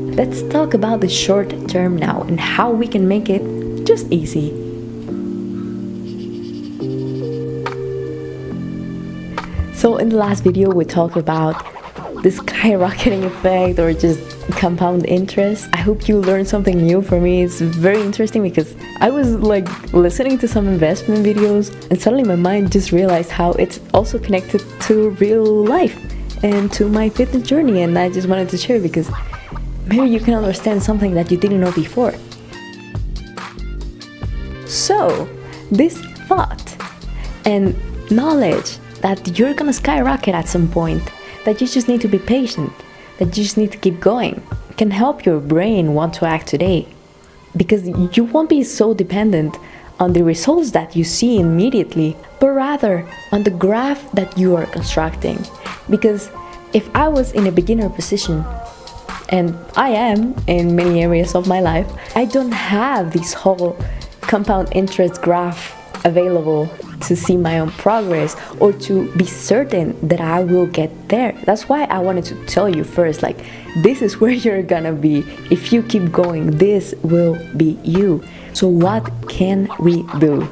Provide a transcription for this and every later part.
Let's talk about the short term now and how we can make it just easy. So in the last video we talked about the skyrocketing effect or just compound interest. I hope you learned something new. For me it's very interesting because I was like listening to some investment videos and suddenly my mind just realized how it's also connected to real life and to my fitness journey, and I just wanted to share because maybe you can understand something that you didn't know before. So this thought and knowledge that you're gonna skyrocket at some point, that you just need to be patient, that you just need to keep going, can help your brain want to act today. Because you won't be so dependent on the results that you see immediately, but rather on the graph that you are constructing. Because if I was in a beginner position, and I am in many areas of my life, I don't have this whole compound interest graph available to see my own progress or to be certain that I will get there. That's why I wanted to tell you first, like, this is where you're gonna be. If you keep going, this will be you. So what can we do?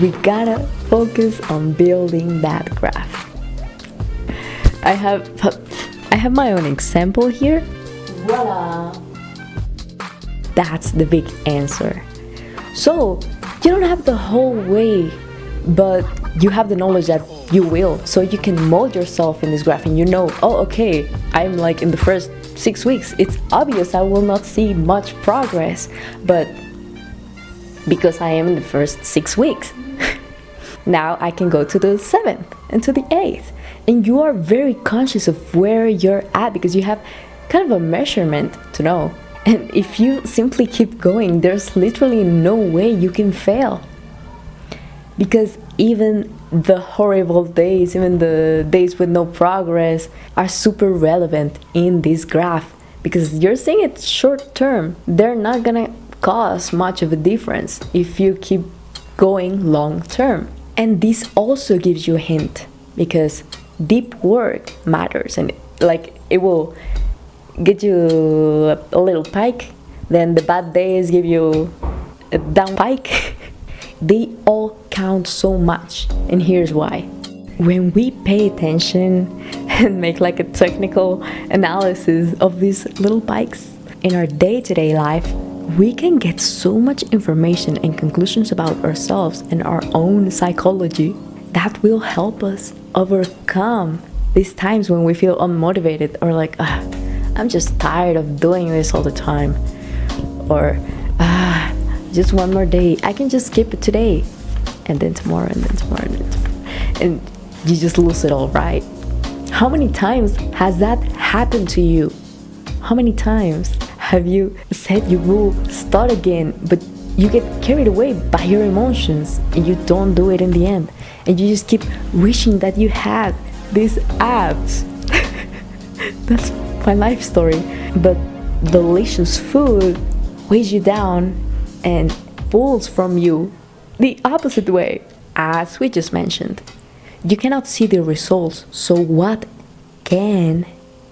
We gotta focus on building that graph. I have my own example here. Voila! That's the big answer. So you don't have the whole way, but you have the knowledge that you will. So you can mold yourself in this graph and you know, oh, okay, I'm like in the first 6 weeks. It's obvious I will not see much progress, but because I am in the first 6 weeks, now I can go to the 7th and to the 8th. And you are very conscious of where you're at because you have kind of a measurement to know. And if you simply keep going, there's literally no way you can fail. Because even the horrible days, even the days with no progress, are super relevant in this graph. Because you're saying it's short term, they're not gonna cause much of a difference if you keep going long term. And this also gives you a hint, because deep work matters, and like it will get you a little pike, then the bad days give you a down pike. They all count so much, and here's why. When we pay attention and make like a technical analysis of these little pikes in our day-to-day life, we can get so much information and conclusions about ourselves and our own psychology that will help us overcome these times when we feel unmotivated or like, I'm just tired of doing this all the time, or just one more day, I can just skip it today, and then tomorrow, and then tomorrow, and then tomorrow, and you just lose it all, right? How many times has that happened to you? How many times have you said you will start again, but you get carried away by your emotions and you don't do it in the end, and you just keep wishing that you had these abs? That's my life story. But delicious food weighs you down and pulls from you the opposite way, as we just mentioned. You cannot see the results, so what can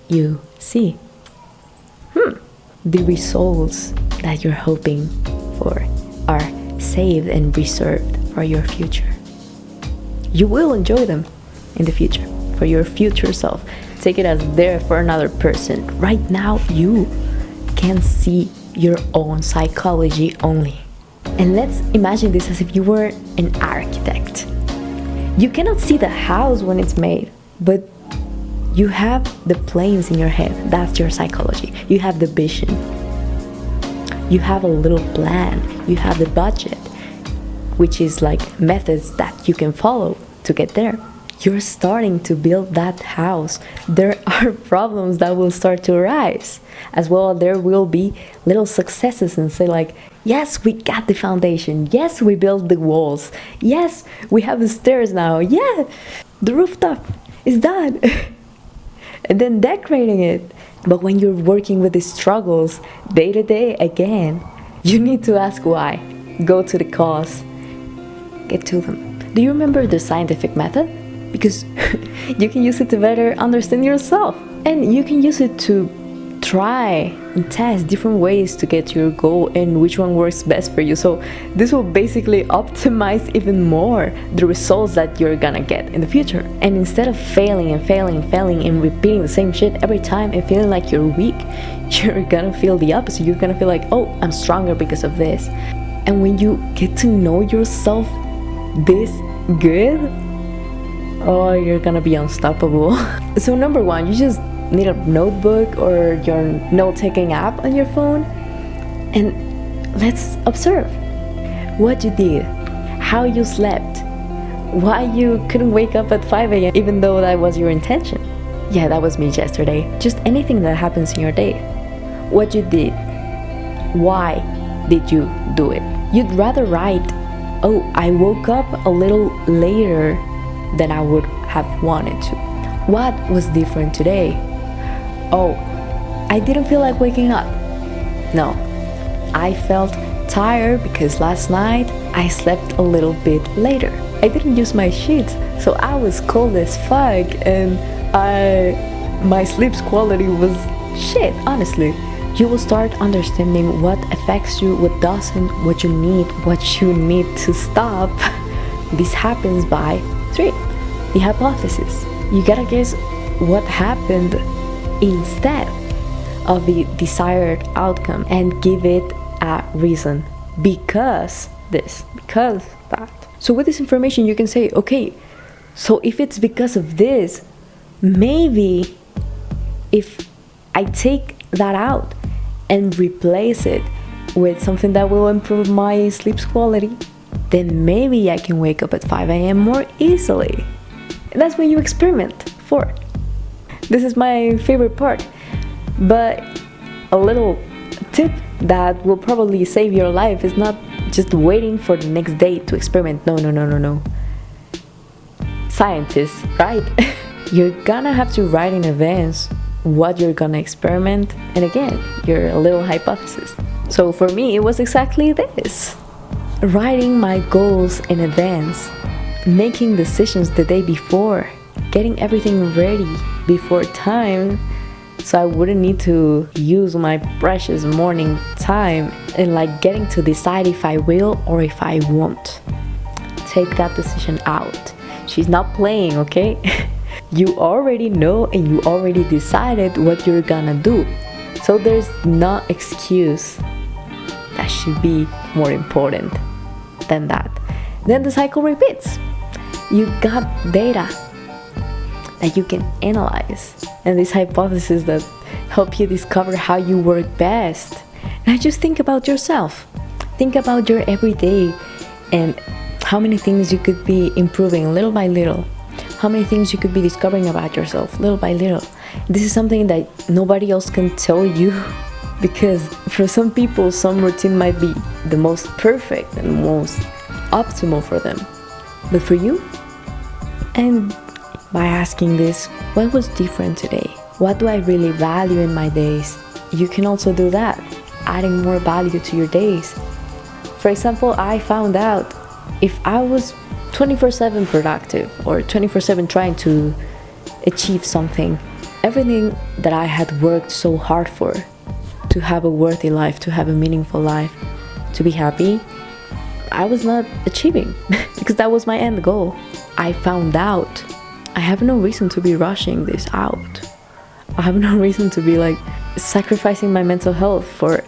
you see? The results that you're hoping for are saved and reserved for your future. You will enjoy them in the future, for your future self. Take it as there for another person. Right now, you can see your own psychology only. And let's imagine this as if you were an architect. You cannot see the house when it's made, but you have the planes in your head. That's your psychology. You have the vision. You have a little plan. You have the budget, which is like methods that you can follow to get there. You're starting to build that house. There are problems that will start to arise. As well, there will be little successes and say like, yes, we got the foundation. Yes, we built the walls. Yes, we have the stairs now. Yeah, the rooftop is done. And then decorating it. But when you're working with the struggles day to day again, you need to ask why. Go to the cause. Get to them. Do you remember the scientific method? Because you can use it to better understand yourself. And you can use it to try and test different ways to get to your goal and which one works best for you. So this will basically optimize even more the results that you're gonna get in the future. And instead of failing and failing and failing and repeating the same shit every time and feeling like you're weak, you're gonna feel the opposite. You're gonna feel like, oh, I'm stronger because of this. And when you get to know yourself this good, oh, you're gonna be unstoppable. So number one, you just need a notebook or your note-taking app on your phone, and let's observe what you did, how you slept, why you couldn't wake up at 5 a.m. even though that was your intention. Yeah, that was me yesterday. Just anything that happens in your day. What you did, why did you do it? You'd rather write, oh, I woke up a little later than I would have wanted to. What was different today? Oh, I didn't feel like waking up. No, I felt tired because last night I slept a little bit later. I didn't use my sheets, so I was cold as fuck, and my sleep's quality was shit, honestly. You will start understanding what affects you, what doesn't, what you need to stop. This happens by 3. The hypothesis. You gotta guess what happened instead of the desired outcome and give it a reason. Because this, because that. So with this information you can say, okay, so if it's because of this, maybe if I take that out and replace it with something that will improve my sleep quality, then maybe I can wake up at 5 a.m. more easily. And that's when you experiment for. This is my favorite part, but a little tip that will probably save your life is not just waiting for the next day to experiment. No. Scientists, right? You're gonna have to write in advance what you're gonna experiment, and again, your little hypothesis. So for me, it was exactly this. Writing my goals in advance, making decisions the day before, getting everything ready before time so I wouldn't need to use my precious morning time, and like getting to decide if I will or if I won't. Take that decision out. She's not playing, okay? You already know and you already decided what you're gonna do. So there's no excuse that should be more important than that. Then the cycle repeats. You got data that you can analyze, and these hypotheses that help you discover how you work best. Now just think about yourself. Think about your everyday and how many things you could be improving little by little. How many things you could be discovering about yourself little by little. This is something that nobody else can tell you, because for some people, some routine might be the most perfect and most optimal for them. But for you, and by asking this, what was different today? What do I really value in my days? You can also do that, adding more value to your days. For example, I found out if I was 24/7 productive or 24/7 trying to achieve something, everything that I had worked so hard for, to have a worthy life, to have a meaningful life, to be happy, I was not achieving because that was my end goal. I found out I have no reason to be rushing this out. I have no reason to be like sacrificing my mental health for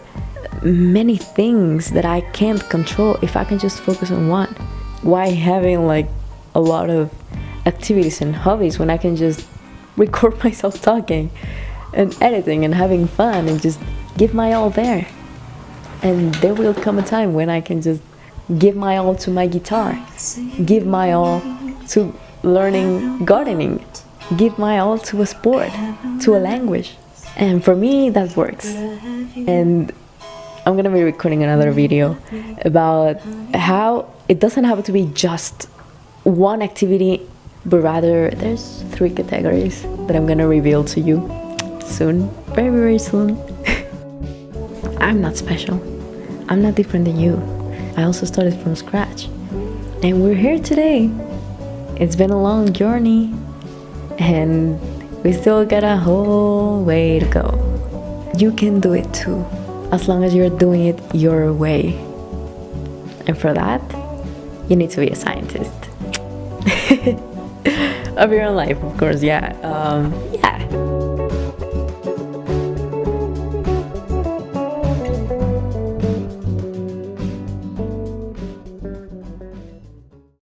many things that I can't control if I can just focus on one. Why having like a lot of activities and hobbies when I can just record myself talking and editing and having fun and just give my all there? And there will come a time when I can just give my all to my guitar, give my all to learning gardening, give my all to a sport, to a language. And for me, that works. And I'm gonna be recording another video about how it doesn't have to be just one activity, but rather there's 3 categories that I'm gonna reveal to you soon, very, very soon. I'm not special. I'm not different than you. I also started from scratch. And we're here today. It's been a long journey, and we still got a whole way to go. you can do it too, as long as you're doing it your way. And for that, you need to be a scientist. Of your own life, of course, yeah. Yeah.